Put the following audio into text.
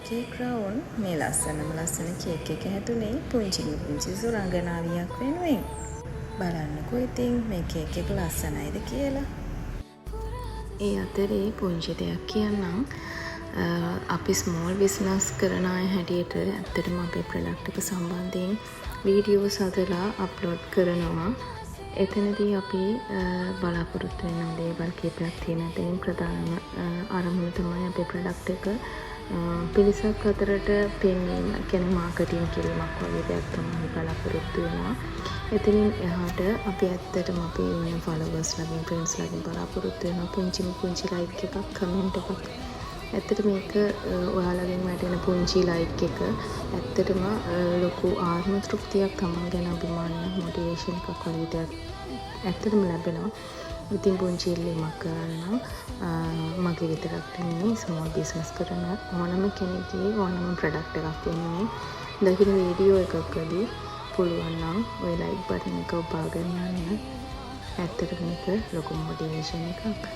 cake round මේ ලස්සන cake එක හැදුනේ පුංචි සුරංගනාවියක් වෙනුවෙන්. බලන්නකෝ ඉතින් මේ කේක් එක ලස්සනයිද කියලා. ඒ අතරේ පුංචි දෙයක් කියන්නම්. අපි ස්මෝල් බිස්නස් කරන අය හැටියට ඇත්තටම අපේ ප්‍රොඩක්ට් එක සම්බන්ධයෙන් වීඩියෝස් හදලා අප්ලෝඩ් කරනවා. එතනදී අපි බලාපොරොත්තු වෙන දේවල් කීපයක් තියෙනවා. එතනින් ප්‍රධානම අරමුණ තමයි අපේ ප්‍රොඩක්ට් එක පිරිසක් අතරට පෙන්වීම, කියන්නේ මාකටිං කිරීමක් වගේ දෙයක් තමයි බලාපොරොත්තු වෙනවා. එතනින් එහාට අපි ඇත්තටම අපේ ඉන්න ෆලෝවර්ස් ලාගෙන්, ෆ්‍රෙන්ඩ්ස් ලාගෙන් බලාපොරොත්තු වෙනවා පුංචි ලයික් එකක්, කමෙන්ට් එකක්. ඇත්තට මේක ඔයාලගෙන් වැටෙන පුංචි ලයික් එක ඇත්තටම ලොකු ආත්ම තෘප්තියක්, තමන් ගැන අභිමානයක්, මොටිවේෂන් එකක් වගේ දෙයක් ඇත්තටම ලැබෙනවා. ඉතින් පුංචි ඉල්ලීමක් කරන්න මගේ විතරක් නෙමෙයි, ස්මෝල් බිස්නස් කරන ඕනම කෙනෙක්ගේ ඕනම ප්‍රොඩක්ට් එකක් වෙනුවෙන් දකින වීඩියෝ එකකදී පුළුවන් නම් ඔය ලයික් බටන් එක ඔබාගෙන යන්න. ඇත්තට මේක ලොකු මොටිවේෂන් එකක්.